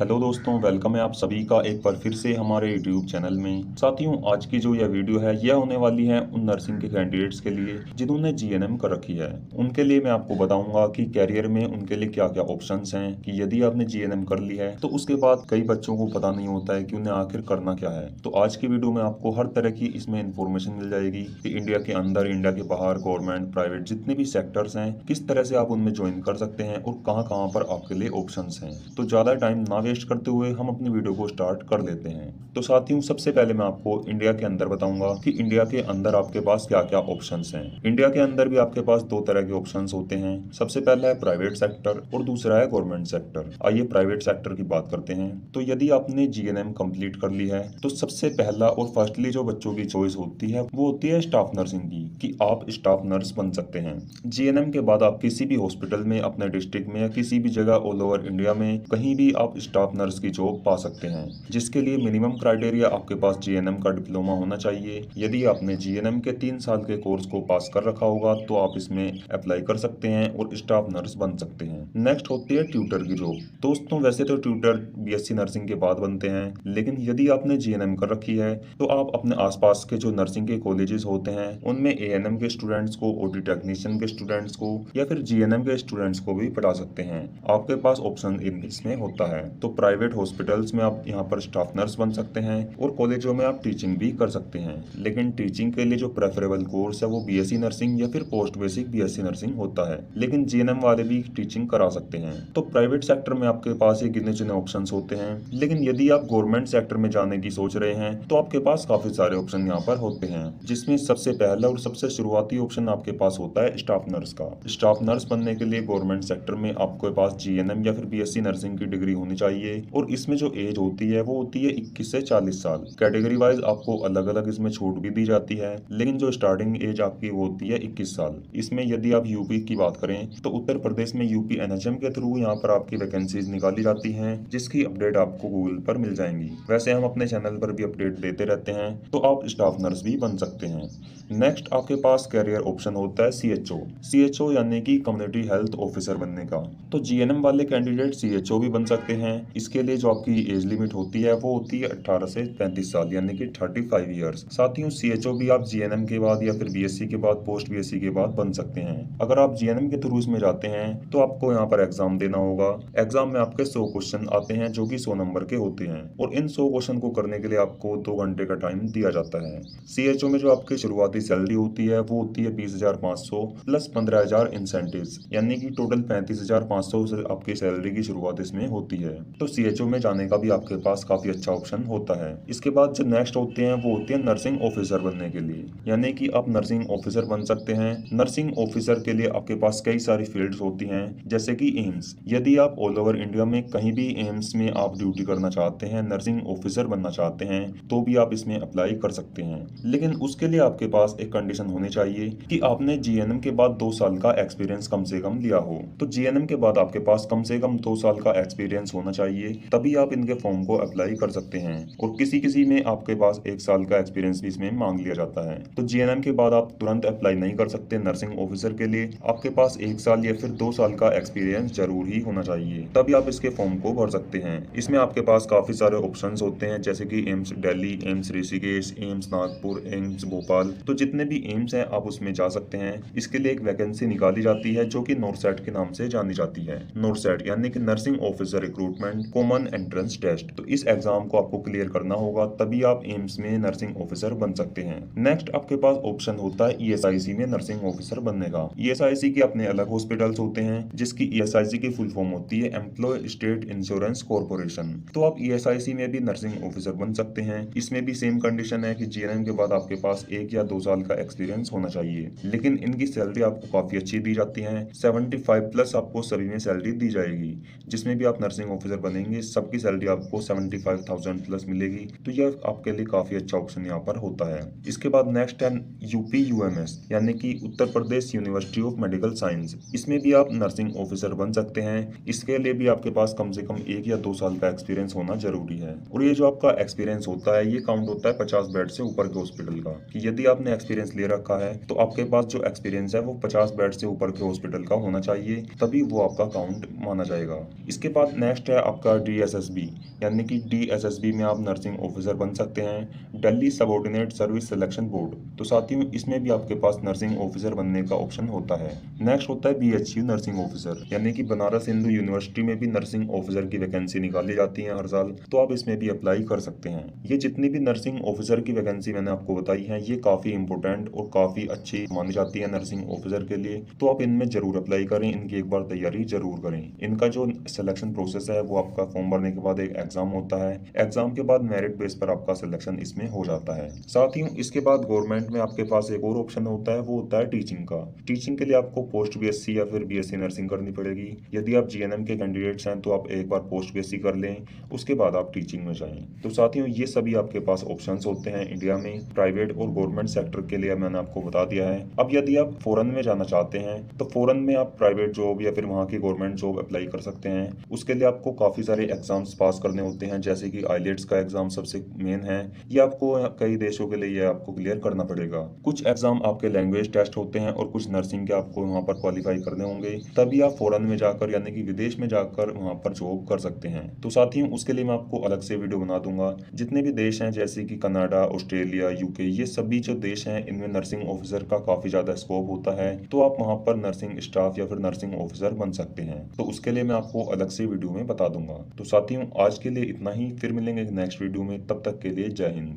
Hello दोस्तों, welcome है आप सभी का एक बार फिर से हमारे यूट्यूब चैनल में। साथियों, आज की जो यह वीडियो है यह होने वाली है उन नर्सिंग के कैंडिडेट्स के लिए जिन्होंने जीएनएम कर रखी है। उनके लिए मैं आपको बताऊंगा कि कैरियर में उनके लिए क्या क्या ऑप्शंस हैं, कि यदि आपने जीएनएम कर ली है तो उसके बाद कई बच्चों को पता नहीं होता है कि उन्हें आखिर करना क्या है। तो आज की वीडियो में आपको हर तरह की इसमें इन्फॉर्मेशन मिल जाएगी कि इंडिया के अंदर, इंडिया के बाहर, गवर्नमेंट, प्राइवेट जितने भी सेक्टर्स हैं किस तरह से आप उनमें ज्वाइन कर सकते हैं और कहाँ कहाँ पर आपके लिए ऑप्शंस हैं। तो ज़्यादा टाइम ना वेस्ट करते हुए हम अपनी वीडियो को स्टार्ट कर लेते हैं। तो साथियों, सबसे पहले मैं आपको इंडिया के अंदर बताऊंगा कि इंडिया के अंदर आपके पास क्या क्या ऑप्शंस हैं। इंडिया के अंदर भी आपके पास दो तरह के ऑप्शंस होते हैं। सबसे पहला है प्राइवेट सेक्टर और दूसरा है गवर्नमेंट सेक्टर। आइए प्राइवेट सेक्टर की बात करते हैं। तो यदि आपने जीएनएम कंप्लीट कर ली है तो सबसे पहला और फर्स्टली जो बच्चों की चॉइस होती है वो होती है स्टाफ नर्सिंग की, कि आप स्टाफ नर्स बन सकते हैं। जीएनएम के बाद आप किसी भी हॉस्पिटल में, अपने डिस्ट्रिक्ट में या किसी भी जगह ऑल ओवर इंडिया में कहीं भी आप स्टाफ नर्स की जॉब पा सकते हैं, जिसके लिए मिनिमम क्राइटेरिया आपके पास जीएनएम का डिप्लोमा होना चाहिए। यदि आपने जीएनएम के 3 साल के कोर्स को पास कर रखा होगा तो आप इसमें अप्लाई कर सकते हैं और स्टाफ नर्स बन सकते हैं। नेक्स्ट होती है ट्यूटर की जॉब। दोस्तों, वैसे तो ट्यूटर बीएससी नर्सिंग के बाद बनते हैं, लेकिन यदि आपने जीएनएम कर रखी है तो आप अपने आसपास के जो नर्सिंग के कॉलेजेस होते हैं उनमें एएनएम के स्टूडेंट्स को, ओटी टेक्नीशियन के स्टूडेंट्स को या फिर जीएनएम के स्टूडेंट्स को भी पढ़ा सकते हैं। आपके पास ऑप्शन इसमें होता है। तो प्राइवेट हॉस्पिटल्स में आप यहाँ पर स्टाफ नर्स बन सकते हैं और कॉलेजों में आप टीचिंग भी कर सकते हैं। लेकिन टीचिंग के लिए जो प्रेफरेबल कोर्स है वो बीएससी नर्सिंग या फिर पोस्ट बेसिक बीएससी नर्सिंग होता है, लेकिन जीएनएम वाले भी टीचिंग करा सकते हैं। तो प्राइवेट सेक्टर में आपके पास ये गिने चुने ऑप्शंस होते हैं, लेकिन यदि आप गवर्नमेंट सेक्टर में जाने की सोच रहे हैं तो आपके पास काफी सारे ऑप्शन यहाँ पर होते हैं, जिसमें सबसे पहला और सबसे शुरुआती ऑप्शन आपके पास होता है स्टाफ नर्स का। स्टाफ नर्स बनने के लिए गवर्नमेंट सेक्टर में आपके पास जीएनएम या फिर बीएससी नर्सिंग की डिग्री होनी चाहिए और इसमें जो एज होती है वो होती है 21 से 40 साल। कैटेगरी वाइज आपको अलग अलग इसमें छूट भी दी जाती है, लेकिन जो स्टार्टिंग एज आपकी वो होती है 21 साल। इसमें यदि आप यूपी की बात करें तो उत्तर प्रदेश में यूपी एनएचएम के थ्रू यहाँ पर आपकी वैकेंसीज निकाली जाती हैं, जिसकी अपडेट आपको गूगल पर मिल जाएंगी। वैसे हम अपने चैनल पर भी अपडेट देते रहते हैं, तो आप स्टाफ नर्स भी बन सकते हैं। नेक्स्ट आपके पास कैरियर ऑप्शन होता है सीएचओ। सीएचओ यानी कि कम्युनिटी हेल्थ ऑफिसर बनने का। तो जीएनएम वाले कैंडिडेट सीएचओ भी बन सकते हैं। इसके लिए जो आपकी एज लिमिट होती है वो होती है 18 से 35 साल यानी कि 35 ईयर्स। साथियों, सीएचओ भी आप जीएनएम के बाद या फिर बीएससी के बाद, पोस्ट बीएससी के बाद बन सकते हैं। अगर आप जीएनएम के थ्रू इसमें जाते हैं तो आपको यहाँ पर एग्जाम देना होगा। एग्जाम में आपके 100 क्वेश्चन आते हैं जो कि 100 नंबर के होते हैं और इन 100 क्वेश्चन को करने के लिए आपको 2 घंटे का टाइम दिया जाता है। सीएचओ में जो आपकी शुरुआती सैलरी होती है वो होती है 20,500 प्लस 15,000 इंसेंटिव्स, यानी कि टोटल 35,500 से आपकी सैलरी की शुरुआत इसमें होती है। तो सीएचओ में जाने का भी आपके पास काफी अच्छा ऑप्शन होता है। इसके बाद जो नेक्स्ट होते हैं वो होते हैं नर्सिंग ऑफिसर बनने के लिए, यानी कि आप नर्सिंग ऑफिसर बन सकते हैं। नर्सिंग ऑफिसर के लिए आपके पास कई सारी फील्ड्स होती हैं, जैसे कि एम्स। यदि आप ऑल ओवर इंडिया में कहीं भी एम्स में आप ड्यूटी करना चाहते हैं, नर्सिंग ऑफिसर बनना चाहते हैं, तो भी आप इसमें अप्लाई कर सकते हैं। लेकिन उसके लिए आपके पास एक कंडीशन होनी चाहिए कि आपने जीएनएम के बाद 2 साल का एक्सपीरियंस कम से कम लिया हो। तो जीएनएम के बाद आपके पास कम से कम 2 साल का एक्सपीरियंस होना चाहिए, तभी आप इनके फॉर्म को अप्लाई कर सकते हैं। और किसी किसी में आपके पास 1 साल का एक्सपीरियंस भी इसमें मांग लिया जाता है। तो जीएनएम के बाद आप तुरंत अप्लाई नहीं कर सकते नर्सिंग ऑफिसर के लिए। आपके पास 1 साल या फिर 2 साल का एक्सपीरियंस जरूर ही होना चाहिए, तभी आप इसके फॉर्म को भर सकते हैं। इसमें आपके पास काफी सारे ऑप्शंस होते हैं, जैसे कि AIIMS Delhi, AIIMS Rishikesh, AIIMS Nagpur, AIIMS Bhopal. तो जितने भी एम्स हैं आप उसमें जा सकते हैं। इसके लिए एक वैकेंसी निकाली जाती है जो कि नोरसेट के नाम से जानी जाती है। नोरसेट यानी कि nursing officer recruitment common entrance test. तो इस एग्जाम को आपको क्लियर करना होगा, तभी आप एम्स में नर्सिंग ऑफिसर बन सकते हैं। नेक्स्ट आपके पास ऑप्शन होता है ईएसआईसी में नर्सिंग ऑफिसर बनने का। ईएसआईसी के अपने अलग हॉस्पिटल्स होते हैं, जिसकी ईएसआईसी की फुल फॉर्म होती है एम्प्लॉय स्टेट इंश्योरेंस कॉर्पोरेशन। तो आप ईएसआईसी में भी नर्सिंग ऑफिसर बन सकते हैं। इसमें भी सेम कंडीशन है कि जीएनएम के बाद आपके पास 1 या 2 साल का एक्सपीरियंस होना चाहिए, लेकिन इनकी सैलरी आपको काफी अच्छी दी जाती है। 75 प्लस आपको सभी में सैलरी दी जाएगी। जिसमें भी आप नर्सिंग ऑफिसर बनेंगे सबकी सैलरी आपको 75,000 प्लस मिलेगी। तो यह आपके लिए काफी अच्छा ऑप्शन यहाँ पर होता है। इसके बाद नेक्स्ट है यूपी यूएमएस, यानी कि Uttar Pradesh university of medical science. इसमें भी आप नर्सिंग ऑफिसर बन सकते हैं। इसके लिए भी आपके पास कम से कम 1 या 2 साल का एक्सपीरियंस होना जरूरी है। और ये जो आपका एक्सपीरियंस होता है ये काउंट होता है 50 बेड से ऊपर के हॉस्पिटल का, कि यदि आपने एक्सपीरियंस ले रखा है तो आपके पास जो एक्सपीरियंस है वो 50 बेड से ऊपर के हॉस्पिटल का होना चाहिए, तभी वो आपका काउंट माना जाएगा। इसके बाद नेक्स्ट है आपका DSSB यानी कि DSSB में आप नर्सिंग ऑफिसर बन सकते हैं, Delhi subordinate service selection board. तो साथियों इसमें भी आपके पास नर्सिंग ऑफिसर बनने का ऑप्शन होता है। नेक्स्ट होता है BHU नर्सिंग ऑफिसर यानी कि बनारस हिंदू यूनिवर्सिटी में भी नर्सिंग ऑफिसर की वैकेंसी निकाली जाती है हर साल, तो आप इसमें भी अप्लाई कर सकते हैं। ये जितनी भी नर्सिंग ऑफिसर की वैकेंसी मैंने आपको बताई है, ये काफ़ी इंपॉर्टेंट और काफ़ी अच्छी मानी जाती है नर्सिंग ऑफिसर के लिए, तो आप इनमें जरूर अप्लाई करें, इनकी एक बार तैयारी जरूर करें। इनका जो सिलेक्शन प्रोसेस है वो आपका फॉर्म भरने के बाद एक एग्जाम होता है, एग्जाम के बाद मेरिट बेस पर आपका सिलेक्शन इसमें हो जाता है। साथियों इसके बाद गवर्नमेंट में आपके पास एक और ऑप्शन होता है, वो होता है टीचिंग का। टीचिंग के लिए आपको पोस्ट BSc या फिर BSc नर्सिंग करनी पड़ेगी। यदि आप GNM के कैंडिडेट्स हैं तो आप एक बार पोस्ट BSc कर लें, उसके बाद आप टीचिंग में जाएं। तो साथियों ये सभी आपके पास ऑप्शंस होते हैं इंडिया में, प्राइवेट और गवर्नमेंट सेक्टर के लिए मैंने आपको बता दिया है। अब यदि आप फॉरेन में जाना चाहते हैं तो फॉरेन में आप प्राइवेट जॉब या फिर वहाँ की गवर्नमेंट जॉब अप्लाई कर सकते हैं। उसके लिए आपको काफ़ी सारे एग्जाम्स पास करने होते हैं, जैसे कि IELTS का एग्जाम सबसे मेन है, ये आपको कई देशों के लिए आपको क्लियर करना पड़ेगा। कुछ एग्जाम आपके लैंग्वेज टेस्ट होते हैं और कुछ नर्सिंग के आपको वहाँ पर क्वालिफाई करने होंगे, तभी आप फॉरेन में जाकर यानी कि विदेश में जाकर वहाँ पर जॉब कर सकते हैं। तो साथियों उसके लिए मैं आपको अलग से वीडियो बना दूंगा। जितने भी देश हैं जैसे कि कनाडा, ऑस्ट्रेलिया, UK, ये सभी जो देश हैं इनमें नर्सिंग ऑफिसर का काफ़ी ज़्यादा स्कोप होता है, तो आप वहाँ पर नर्सिंग स्टाफ या फिर नर्सिंग ऑफिसर बन सकते हैं। तो उसके लिए मैं आपको अलग से वीडियो में बता दूंगा। तो साथियों आज के लिए इतना ही, फिर मिलेंगे नेक्स्ट वीडियो में, तब तक के लिए जय हिंद।